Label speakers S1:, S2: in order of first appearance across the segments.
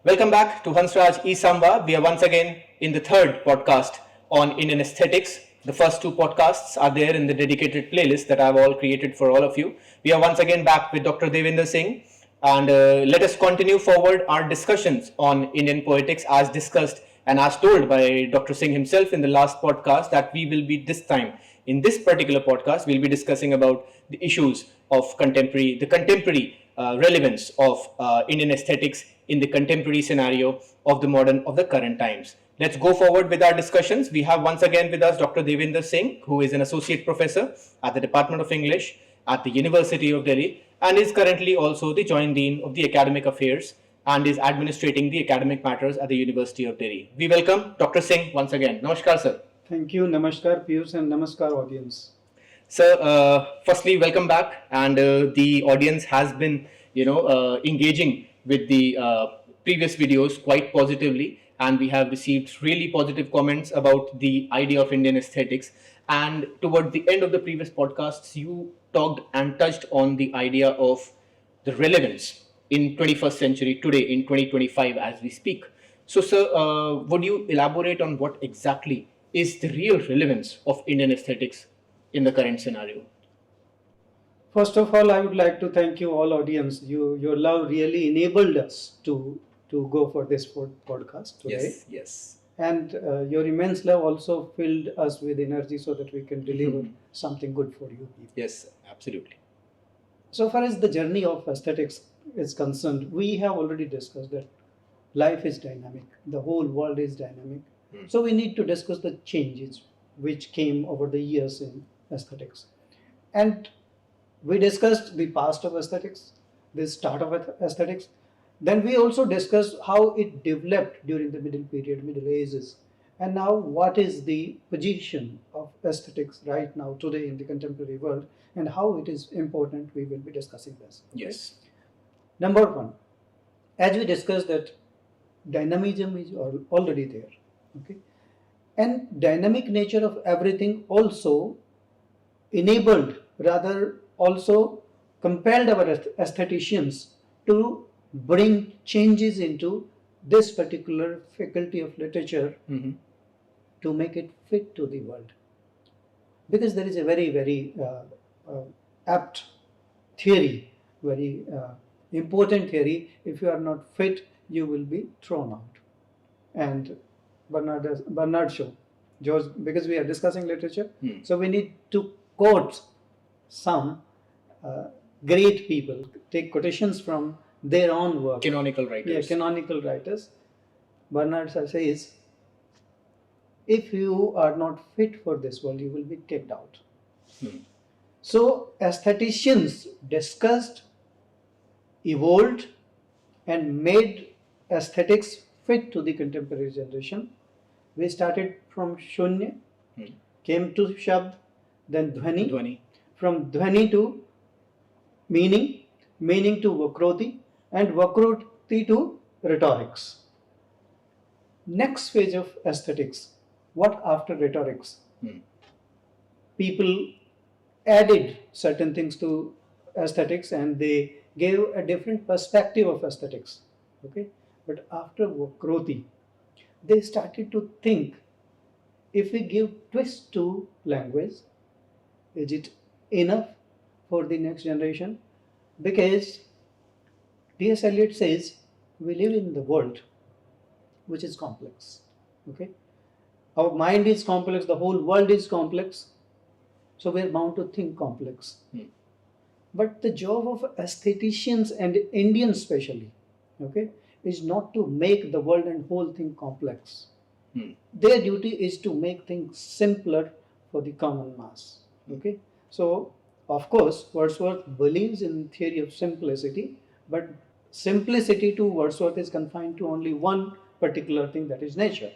S1: Welcome back to Hansraj e-Samvaad. We are once again in the third podcast on Indian aesthetics. The first two podcasts are there in the dedicated playlist that I've all created for all of you. We are once again back with Dr. Devender Singh, and let us continue forward our discussions on Indian poetics as discussed and as told by Dr. Singh himself in the last podcast that we will be this time. In this particular podcast, we'll be discussing about the issues of the contemporary relevance of Indian aesthetics in the contemporary scenario of the current times. Let's go forward with our discussions. We have once again with us Dr. Devender Singh, who is an associate professor at the Department of English at the University of Delhi and is currently also the joint dean of the academic affairs and is administrating the academic matters at the University of Delhi. We welcome Dr. Singh once again. Namaskar, sir.
S2: Thank you. Namaskar, Piyush, and Namaskar, audience.
S1: Sir, firstly, welcome back. And the audience has been, engaging with the previous videos quite positively. And we have received really positive comments about the idea of Indian aesthetics. And toward the end of the previous podcasts, you talked and touched on the idea of the relevance in 21st century today in 2025 as we speak. So, sir, would you elaborate on what exactly is the real relevance of Indian aesthetics in the current scenario?
S2: First of all, I would like to thank you all audience. Your love really enabled us to go for this podcast today.
S1: Yes.
S2: And your immense love also filled us with energy so that we can deliver something good for you people.
S1: Yes, absolutely.
S2: So far as the journey of aesthetics is concerned, we have already discussed that life is dynamic. The whole world is dynamic. So we need to discuss the changes which came over the years in aesthetics. And we discussed the past of aesthetics, the start of aesthetics. Then we also discussed how it developed during the middle period, Middle Ages. And now what is the position of aesthetics right now today in the contemporary world and how it is important, we will be discussing this.
S1: Okay? Yes.
S2: Number one, as we discussed that dynamism is already there. Okay, and dynamic nature of everything also enabled, rather also compelled our aestheticians to bring changes into this particular faculty of literature to make it fit to the world. Because there is a very, very apt theory, very important theory. If you are not fit, you will be thrown out. And Bernard Shaw, George, because we are discussing literature, so we need to quote some great people, take quotations from their own work.
S1: Canonical writers.
S2: Yeah, canonical writers. Bernard Shaw says, if you are not fit for this world, you will be kicked out. So aestheticians discussed, evolved, and made aesthetics fit to the contemporary generation. We started from Shunya, came to Shabd, then Dhwani. From Dhwani to meaning to Vakroti, and Vakroti to rhetorics. Next phase of aesthetics, what after rhetorics? People added certain things to aesthetics and they gave a different perspective of aesthetics. Okay, but after Vakroti, they started to think, if we give twist to language, is it enough for the next generation? Because T.S. Eliot says we live in the world which is complex. Okay, our mind is complex, the whole world is complex, so we are bound to think complex. But the job of aestheticians and Indians especially, okay, is not to make the world and whole thing complex. Their duty is to make things simpler for the common mass. Okay, so of course Wordsworth believes in theory of simplicity, but simplicity to Wordsworth is confined to only one particular thing, that is nature.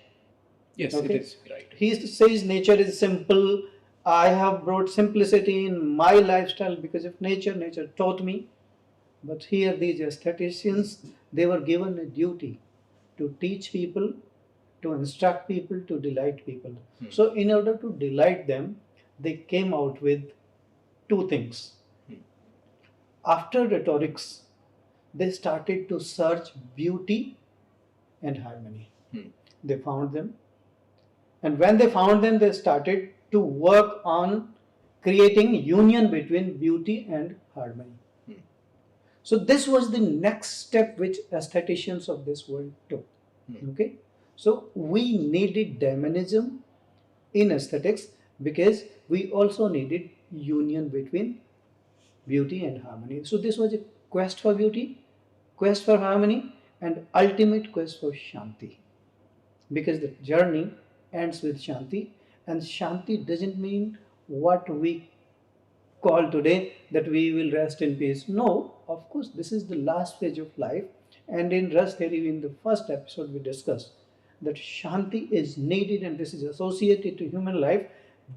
S1: Yes, okay? It is right.
S2: He says nature is simple. I have brought simplicity in my lifestyle because of nature. Nature taught me. But here these aestheticians, they were given a duty to teach people, to instruct people, to delight people. So in order to delight them, they came out with two things. After rhetorics, they started to search beauty and harmony.
S1: Hmm.
S2: They found them, and when they found them, they started to work on creating union between beauty and harmony.
S1: Hmm.
S2: So this was the next step which aestheticians of this world took.
S1: Hmm.
S2: Okay, so we needed dynamism in aesthetics because we also needed union between beauty and harmony. So this was a quest for beauty, quest for harmony, and ultimate quest for shanti. Because the journey ends with shanti, and shanti doesn't mean what we call today that we will rest in peace. No, of course, this is the last stage of life, and in rest theory, in the first episode, we discussed that shanti is needed and this is associated to human life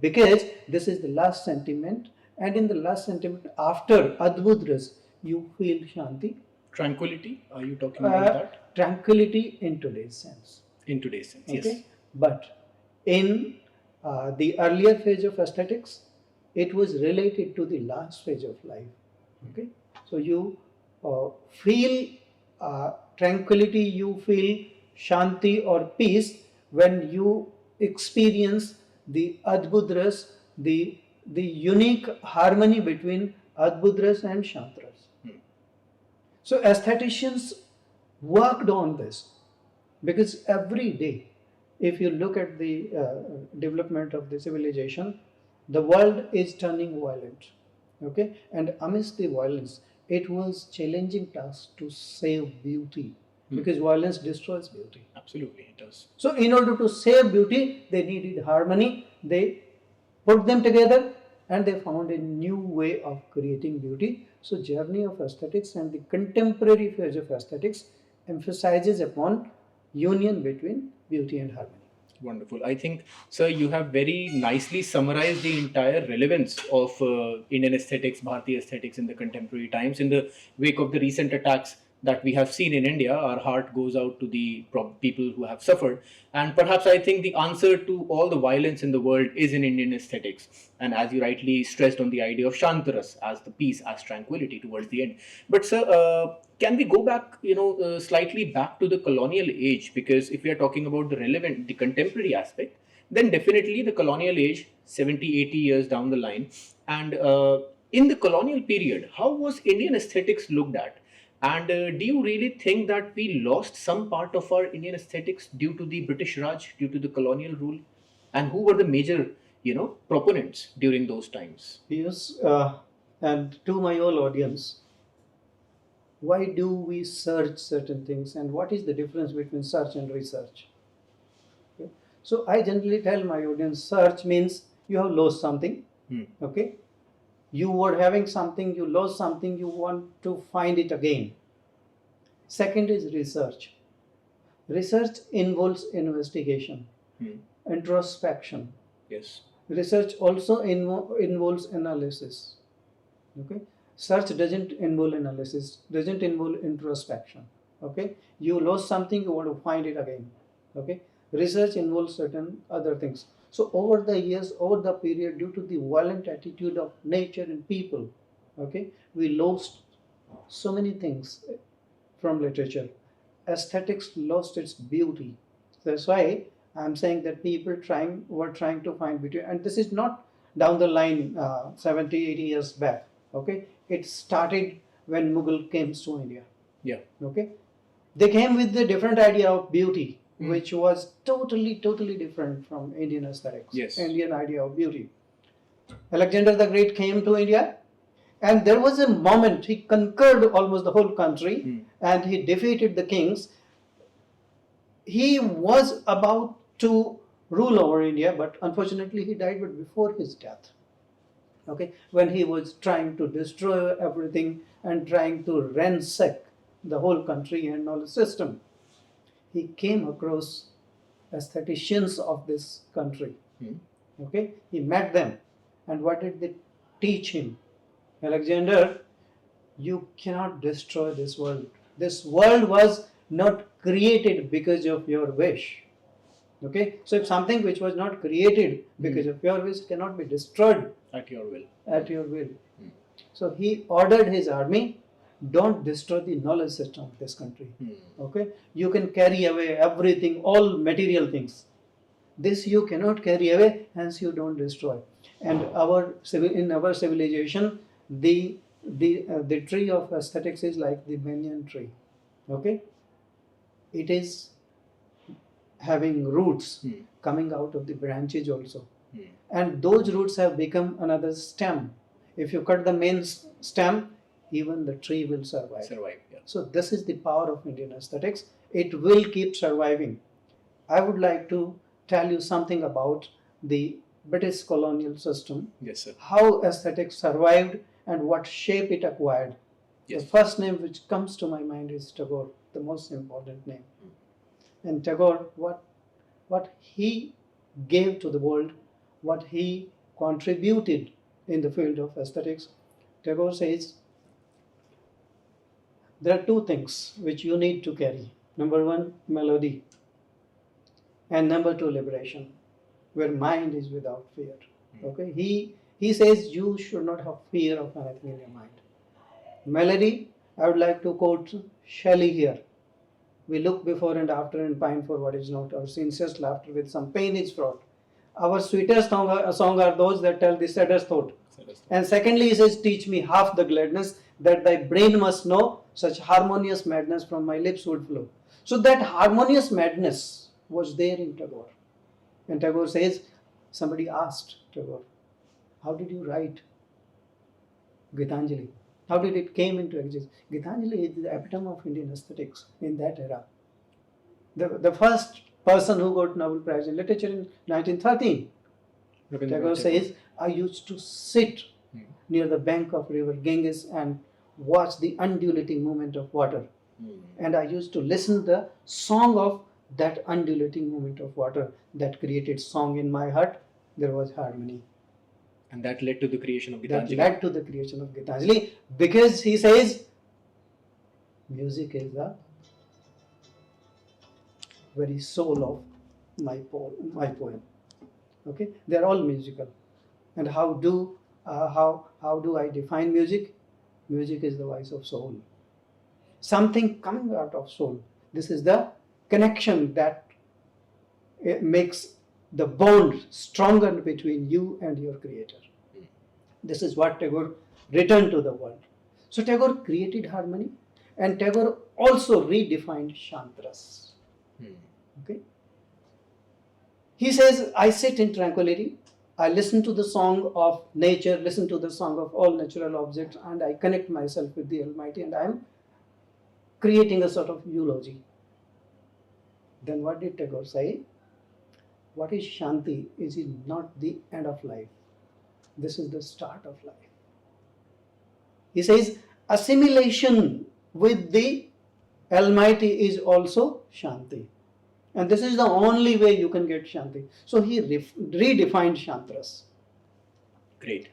S2: because this is the last sentiment, and in the last sentiment, after Adbudras, you feel shanti,
S1: Tranquility, are you talking about that?
S2: tranquility in today's sense.
S1: In today's sense,
S2: Okay?
S1: yes.
S2: But in the earlier phase of aesthetics, it was related to the last phase of life. Okay, so you feel tranquility, you feel shanti or peace when you experience the adbudras, the unique harmony between adbudras and shantras.
S1: Hmm.
S2: So aestheticians worked on this because every day, if you look at the development of the civilization, the world is turning violent. Okay, and amidst the violence, it was challenging task to save beauty because violence destroys beauty.
S1: Absolutely, it does.
S2: So, in order to save beauty, they needed harmony. They put them together and they found a new way of creating beauty. So, journey of aesthetics and the contemporary phase of aesthetics emphasizes upon union between beauty and harmony.
S1: Wonderful. I think, sir, you have very nicely summarized the entire relevance of Indian aesthetics, Bharati aesthetics in the contemporary times. In the wake of the recent attacks that we have seen in India, our heart goes out to the people who have suffered. And perhaps I think the answer to all the violence in the world is in Indian aesthetics. And as you rightly stressed on the idea of Shantaras as the peace, as tranquility towards the end. But, sir, can we go back, slightly back to the colonial age? Because if we are talking about the contemporary aspect, then definitely the colonial age, 70, 80 years down the line. And in the colonial period, how was Indian aesthetics looked at? And do you really think that we lost some part of our Indian aesthetics due to the British Raj, due to the colonial rule? And who were the major, proponents during those times?
S2: Yes, and to my whole audience, why do we search certain things and what is the difference between search and research? Okay. So I generally tell my audience search means you have lost something. Okay, you were having something, you lost something, you want to find it again. Second is research. Research involves investigation, introspection.
S1: Yes.
S2: Research also involves analysis. Okay, search doesn't involve analysis, doesn't involve introspection. Okay, you lost something, you want to find it again. Okay, research involves certain other things. So over the years, over the period, due to the violent attitude of nature and people, okay, we lost so many things from literature. Aesthetics lost its beauty. That's why I'm saying that people were trying to find beauty, and this is not down the line 70, 80 years back. Okay, it started when Mughal came to India.
S1: Yeah.
S2: Okay, they came with a different idea of beauty, which was totally different from Indian aesthetics.
S1: Yes.
S2: Indian idea of beauty. Alexander the Great came to India, and there was a moment he conquered almost the whole country, and he defeated the kings. He was about to rule over India, but unfortunately he died. But before his death, okay, when he was trying to destroy everything and trying to ransack the whole country and all the system, he came across aestheticians of this country. Okay, he met them, and what did they teach him? Alexander, you cannot destroy this world. This world was not created because of your wish. Okay, so if something which was not created because of your wish cannot be destroyed
S1: At your will.
S2: at your will. So he ordered his army don't destroy the knowledge system of this country. Okay, you can carry away everything, all material things. This you cannot carry away, hence you don't destroy. And in our civilization, the tree of aesthetics is like the banyan tree. Okay, it is having roots coming out of the branches also, and those roots have become another stem. If you cut the main stem, even the tree will survive.
S1: Yeah.
S2: So this is the power of Indian aesthetics. It will keep surviving. I would like to tell you something about the British colonial system.
S1: Yes, sir.
S2: How aesthetics survived and what shape it acquired.
S1: Yes.
S2: The first name which comes to my mind is Tagore, the most important name. And Tagore, what he gave to the world, what he contributed in the field of aesthetics, Tagore says there are two things which you need to carry. Number one, melody, and number two, liberation, where mind is without fear. Okay, he says you should not have fear of anything in your mind. Melody, I would like to quote Shelley here. We look before and after and pine for what is not. Our sincerest laughter with some pain is fraught. Our sweetest song are those that tell the saddest thought. And secondly, he says, teach me half the gladness that thy brain must know, such harmonious madness from my lips would flow. So that harmonious madness was there in Tagore. And Tagore says, somebody asked Tagore, how did you write Gitanjali? How did it came into existence? Gitanjali is the epitome of Indian aesthetics in that era. The first person who got Nobel Prize in Literature in 1913. Tagore says, I used to sit near the bank of river Ganges and watch the undulating movement of water. And I used to listen the song of that undulating movement of water that created song in my heart. There was harmony.
S1: And that led to the creation of Gitanjali.
S2: That led to the creation of Gitanjali, because he says music is the very soul of my poem. Okay, they are all musical. And how do I define music? Music is the voice of soul. Something coming out of soul. This is the connection that makes the bond stronger between you and your creator. This is what Tagore returned to the world. So Tagore created harmony, and Tagore also redefined Shantras. Okay. He says, I sit in tranquility, I listen to the song of nature, listen to the song of all natural objects, and I connect myself with the Almighty, and I am creating a sort of eulogy. Then what did Tagore say? What is Shanti is not the end of life. This is the start of life. He says, assimilation with the Almighty is also Shanti. And this is the only way you can get Shanti. So he redefined Shantras.
S1: Great.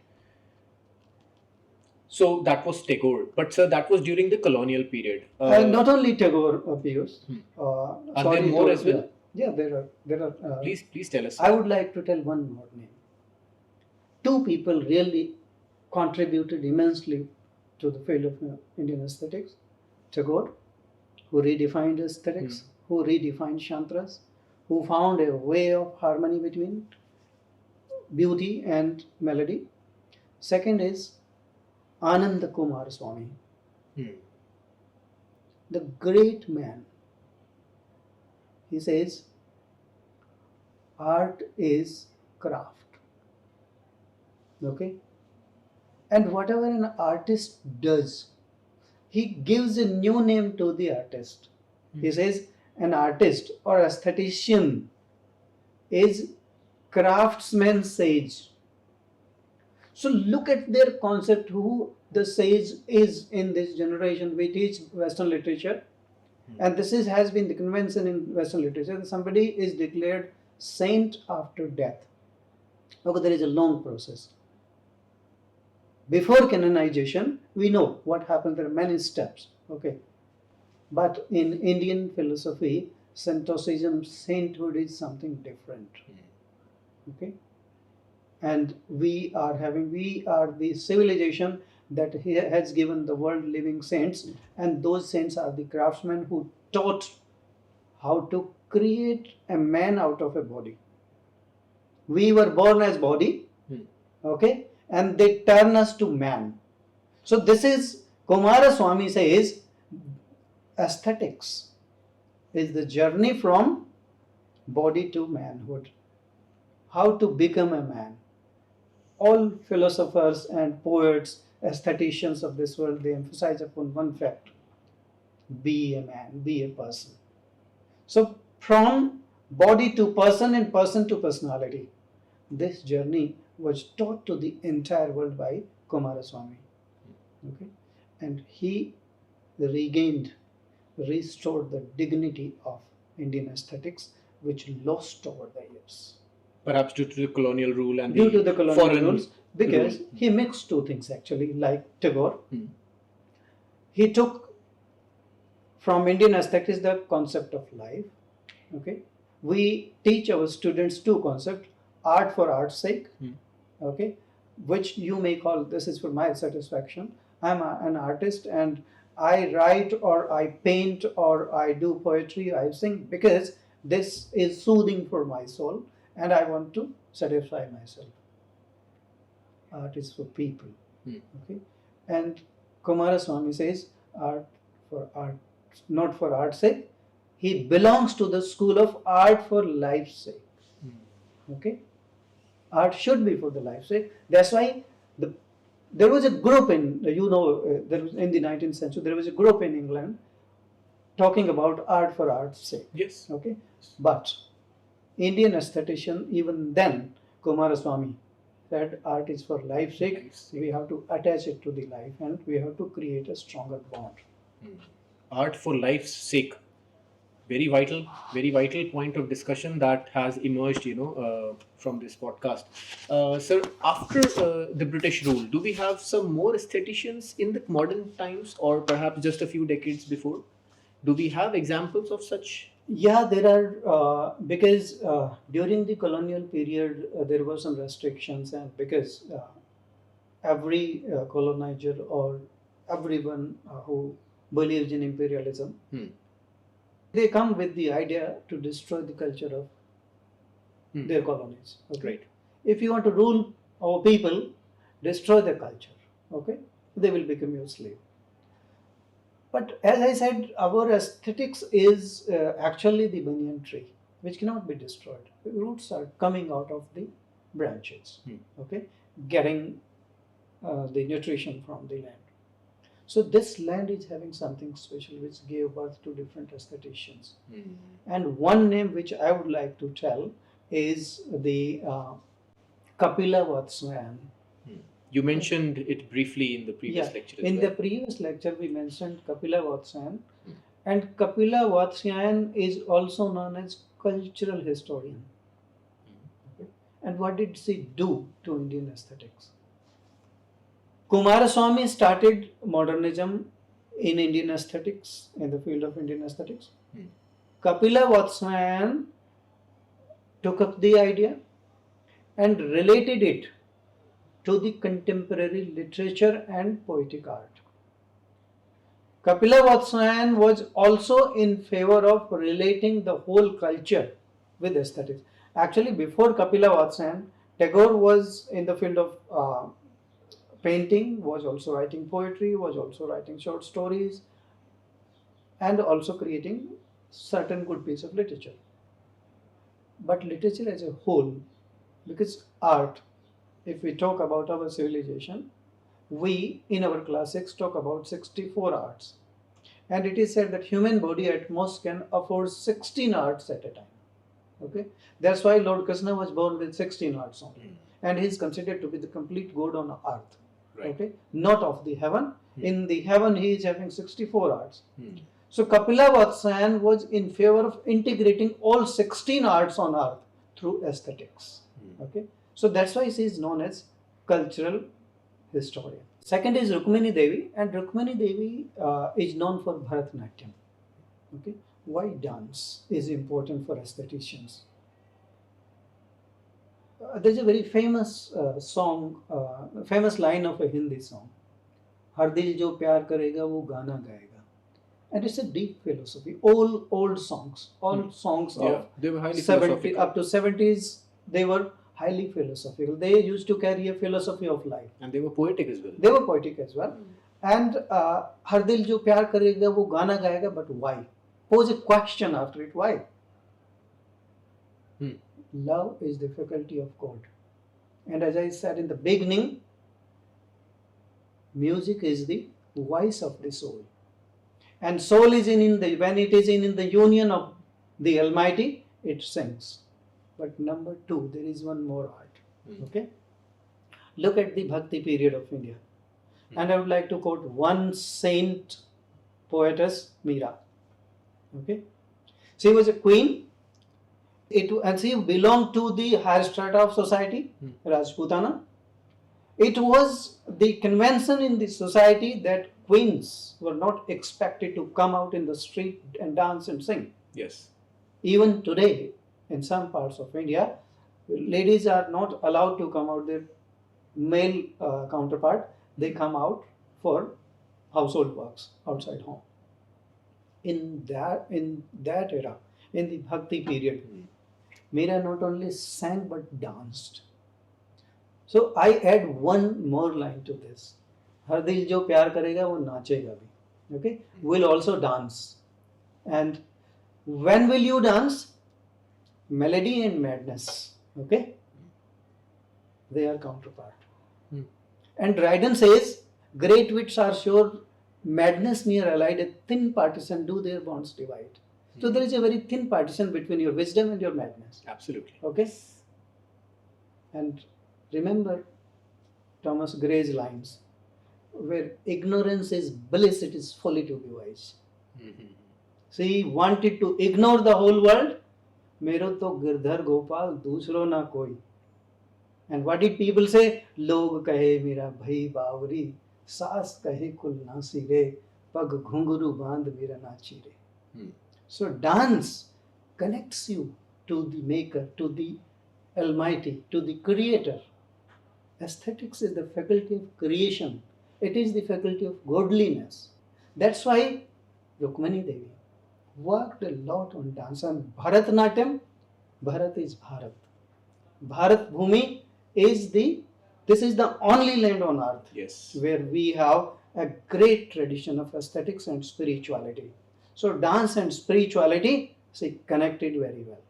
S1: So that was Tagore. But sir, that was during the colonial period.
S2: Not only Tagore, Piyush.
S1: Are there more as well?
S2: Yeah, there are.
S1: Please tell us.
S2: I would like to tell one more name. Two people really contributed immensely to the field of Indian aesthetics. Tagore, who redefined aesthetics, who redefined Shantras, who found a way of harmony between beauty and melody. Second is Ananda Kumar Swami, the great man. He says, art is craft. Okay? And whatever an artist does, he gives a new name to the artist. He says, an artist or aesthetician is craftsman sage. So look at their concept, who the sage is in this generation. We teach Western literature, and this has been the convention in Western literature. Somebody is declared saint after death. Okay, there is a long process. Before canonization, we know what happened. There are many steps. Okay, but in Indian philosophy, Santoism, sainthood is something different. Okay, and we are the civilization that he has given the world living saints, and those saints are the craftsmen who taught how to create a man out of a body. We were born as body, okay, and they turn us to man. So this is, Kumaraswamy says, aesthetics is the journey from body to manhood. How to become a man. All philosophers and poets, aestheticians of this world, they emphasize upon one fact: be a man, be a person. So from body to person and person to personality, this journey was taught to the entire world by Kumaraswamy. Okay? And he restored the dignity of Indian aesthetics, which lost over the years.
S1: Perhaps due to the colonial rule and
S2: Due to the colonial
S1: foreign
S2: rules, because
S1: rule.
S2: he mixed two things actually, like Tagore. He took from Indian aesthetics the concept of life. Okay, we teach our students two concepts: art for art's sake. Okay, which you may call, this is for my satisfaction. I'm an artist and I write or I paint or I do poetry, I sing because this is soothing for my soul and I want to satisfy myself. Art is for people. Okay, and Kumaraswamy says art for art, not for art's sake. He belongs to the school of art for life's sake. Okay, art should be for the life's sake. That's why there was a group in, there was, in the 19th century, there was a group in England talking about art for art's sake.
S1: Yes.
S2: Okay, but Indian aesthetician, even then, Kumaraswamy said art is for life's sake. We have to attach it to the life and we have to create a stronger bond.
S1: Art for life's sake. Very vital point of discussion that has emerged, from this podcast. Sir, after the British rule, do we have some more aestheticians in the modern times, or perhaps just a few decades before? Do we have examples of such?
S2: Yeah, there are, because during the colonial period, there were some restrictions, and because every colonizer or everyone who believes in imperialism, they come with the idea to destroy the culture of their colonies. Okay?
S1: Right.
S2: If you want to rule our people, destroy the culture. Okay, they will become your slave. But as I said, our aesthetics is actually the banyan tree, which cannot be destroyed. The roots are coming out of the branches. Okay, getting the nutrition from the land. So this land is having something special which gave birth to different aestheticians. And one name which I would like to tell is the Kapila Vatsyayan.
S1: You mentioned it briefly in the previous lecture.
S2: In the previous lecture, we mentioned Kapila Vatsyayan. And Kapila Vatsyayan is also known as cultural historian. And what did she do to Indian aesthetics? Kumaraswamy started modernism in Indian aesthetics, in the field of Indian aesthetics. Kapila Vatsyayan took up the idea and related it to the contemporary literature and poetic art. Kapila Vatsyayan was also in favor of relating the whole culture with aesthetics. Actually, before Kapila Vatsyayan, Tagore was in the field of painting, was also writing poetry, was also writing short stories, and also creating certain good piece of literature. But literature as a whole, because art, if we talk about our civilization, we in our classics talk about 64 arts. And it is said that human body at most can afford 16 arts at a time. Okay, that's why Lord Krishna was born with 16 arts only. And he is considered to be the complete god on earth. Right. Okay, not of the heaven. In the heaven, he is having 64 arts. So Kapila Vatsyayan was in favor of integrating all 16 arts on earth through aesthetics. Okay, so that's why she is known as cultural historian. Second is Rukmini Devi, and Rukmini Devi is known for Bharatanatyam. Okay, why dance is important for aestheticians? There's a very famous song, famous line of a Hindi song. हर दिल जो प्यार करेगा वो गाना गाएगा. And it's a deep philosophy. Old songs, all songs
S1: Yeah,
S2: of
S1: they were highly
S2: 70
S1: philosophical.
S2: up to 70s, they were highly philosophical. They used to carry a philosophy of life.
S1: And they were poetic as well.
S2: They were poetic as well. And हर दिल जो प्यार करेगा वो गाना गाएगा. But why? Pose a question after it. Why? Love is the faculty of God. And as I said in the beginning, music is the voice of the soul. And soul is in the, when it is in the union of the Almighty, it sings. But number two, there is one more art. Okay? Look at the Bhakti period of India. And I would like to quote one saint poetess, Meera. Okay? She was a queen. And she belonged to the higher strata of society, Rajputana. It was the convention in the society that queens were not expected to come out in the street and dance and sing.
S1: Yes.
S2: Even today, in some parts of India, ladies are not allowed to come out, their male counterpart, they come out for household works outside home. In that era, in the Bhakti period, Meera not only sang but danced. So I add one more line to this. हर दिल जो प्यार करेगा वो नाचेगा भी. Okay? Will also dance. And when will you dance? Melody and madness. Okay? They are counterpart. And Dryden says, great wits are sure madness near allied, a thin partition do their bonds divide. So there is a very thin partition between your wisdom and your madness.
S1: Absolutely.
S2: Okay? And remember Thomas Gray's lines, where ignorance is bliss, it is folly to be wise. So he wanted to ignore the whole world. मेरो तो गिरधर गोपाल दूसरो ना कोई. And what did people say? लोग कहे मेरा भई बावरी, सास कहे कुल ना सिरे, पग घुंघरू बांध मेरा ना चीरे. So dance connects you to the maker, to the Almighty, to the Creator. Aesthetics is the faculty of creation. It is the faculty of godliness. That's why Rukmani Devi worked a lot on dance. And Bharatanatyam, Bharat is Bharat. Bharat Bhumi is this is the only land on earth,
S1: yes,
S2: where we have a great tradition of aesthetics and spirituality. So dance and spirituality, see, connected very well,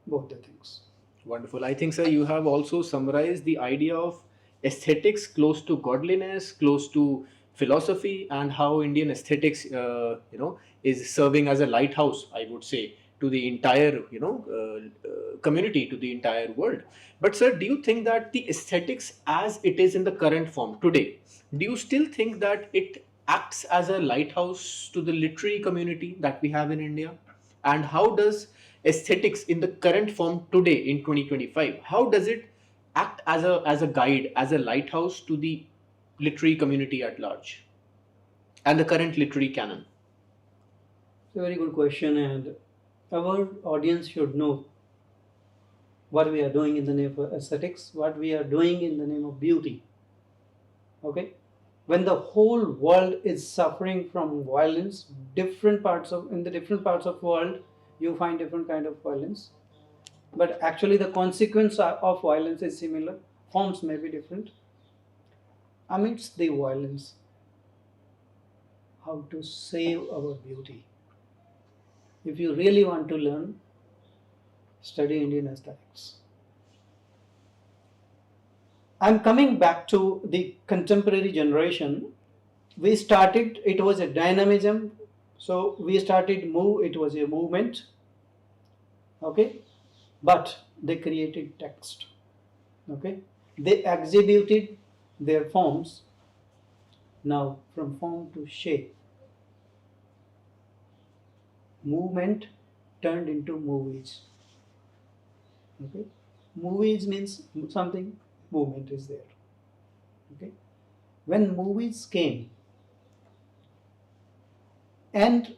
S2: both the things.
S1: Wonderful. I think, sir, you have also summarized the idea of aesthetics close to godliness, close to philosophy, and how Indian aesthetics, is serving as a lighthouse, I would say, to the entire, community, to the entire world. But, sir, do you think that the aesthetics as it is in the current form today, do you still think that it acts as a lighthouse to the literary community that we have in India? And how does aesthetics in the current form today in 2025, how does it act as a guide, as a lighthouse to the literary community at large and the current literary canon?
S2: It's a very good question, and our audience should know what we are doing in the name of aesthetics, what we are doing in the name of beauty. Okay? When the whole world is suffering from violence, in the different parts of the world, you find different kind of violence. But actually the consequence of violence is similar. Forms may be different. Amidst the violence, how to save our beauty. If you really want to learn, study Indian aesthetics. I'm coming back to the contemporary generation. We started, it was a dynamism. So we started it was a movement. Okay? But they created text. Okay? They exhibited their forms. Now, from form to shape, movement turned into movies. Okay? Movies means something, movement is there. Okay? When movies came, and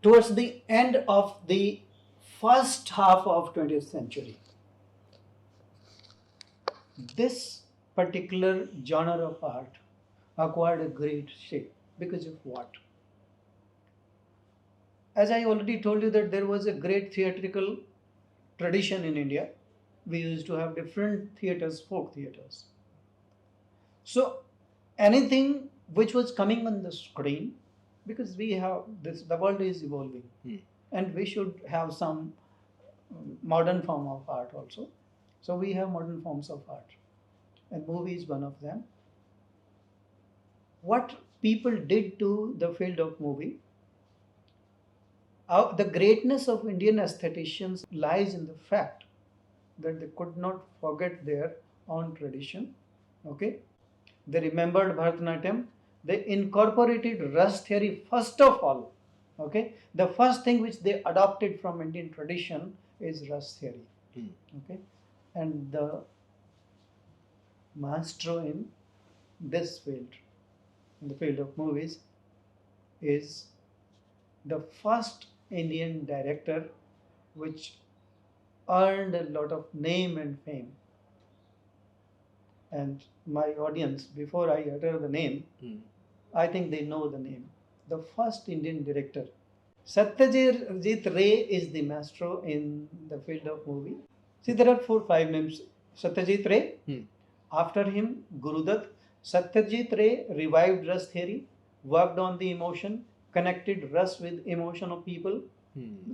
S2: towards the end of the first half of 20th century, this particular genre of art acquired a great shape. Because of what? As I already told you that there was a great theatrical tradition in India. We used to have different theaters, folk theaters. So anything which was coming on the screen, because we have this, the world is evolving, and we should have some modern form of art also. So we have modern forms of art, and movie is one of them. What people did to the field of movie, the greatness of Indian aestheticians lies in the fact that they could not forget their own tradition. Okay, they remembered Bharatanatyam. They incorporated Ras theory first of all. Okay, the first thing which they adopted from Indian tradition is Ras theory. Okay, and the maestro in this field, in the field of movies, is the first Indian director which earned a lot of name and fame. And my audience, before I utter the name, I think they know the name. The first Indian director, Satyajit Ray, is the maestro in the field of movie. See, there are 4-5 names. Satyajit Ray. After him, Gurudutt. Satyajit Ray revived Ras theory, worked on the emotion, connected Ras with emotion of people.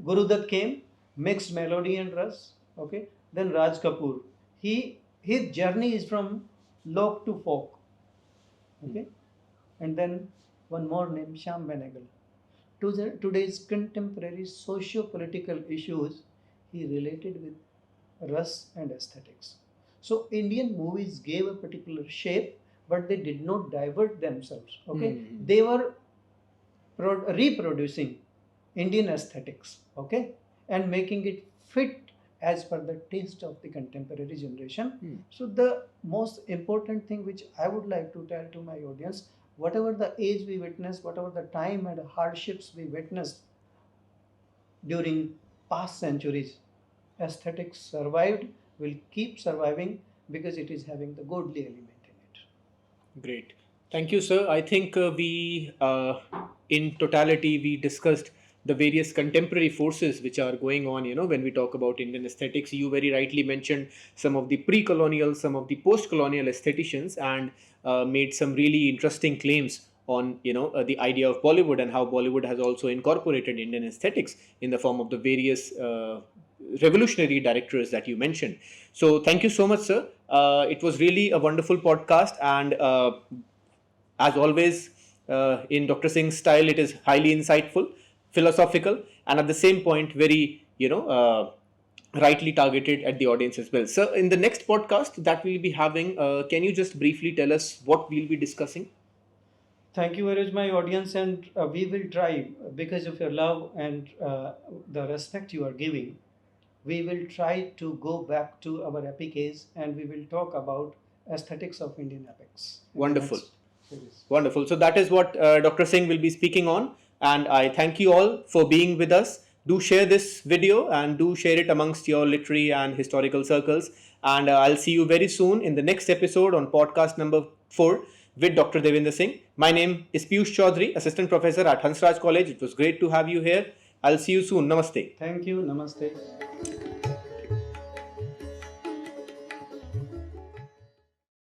S2: Gurudutt came, mixed melody and Ras. Okay. Then Raj Kapoor. His journey is from lok to folk. Okay. And then one more name, Shyam Benegal. To today's contemporary socio-political issues, he related with Ras and aesthetics. So Indian movies gave a particular shape, but they did not divert themselves. Okay, they were reproducing Indian aesthetics. Okay, and making it fit as per the taste of the contemporary generation. So the most important thing which I would like to tell to my audience, whatever the age we witnessed, whatever the time and hardships we witnessed during past centuries, aesthetics survived, will keep surviving, because it is having the godly element in it.
S1: Great. Thank you, sir. I think in totality, we discussed the various contemporary forces which are going on, when we talk about Indian aesthetics. You very rightly mentioned some of the pre-colonial, some of the post-colonial aestheticians, and made some really interesting claims on, the idea of Bollywood and how Bollywood has also incorporated Indian aesthetics in the form of the various revolutionary directors that you mentioned. So thank you so much, sir. It was really a wonderful podcast, and as always, in Dr. Singh's style, it is highly insightful, philosophical, and at the same point, very, rightly targeted at the audience as well. So in the next podcast that we'll be having, can you just briefly tell us what we'll be discussing?
S2: Thank you very much, my audience, and we will try, because of your love and the respect you are giving, we will try to go back to our epic age, and we will talk about aesthetics of Indian epics.
S1: Wonderful. Wonderful. So that is what Dr. Singh will be speaking on, and I thank you all for being with us. Do share this video and do share it amongst your literary and historical circles, and I'll see you very soon in the next episode on podcast number 4 with Dr. Devender Singh. My name is Piyush Chaudhary, Assistant Professor at Hansraj College. It was great to have you here. I'll see you soon. Namaste.
S2: Thank you. Namaste.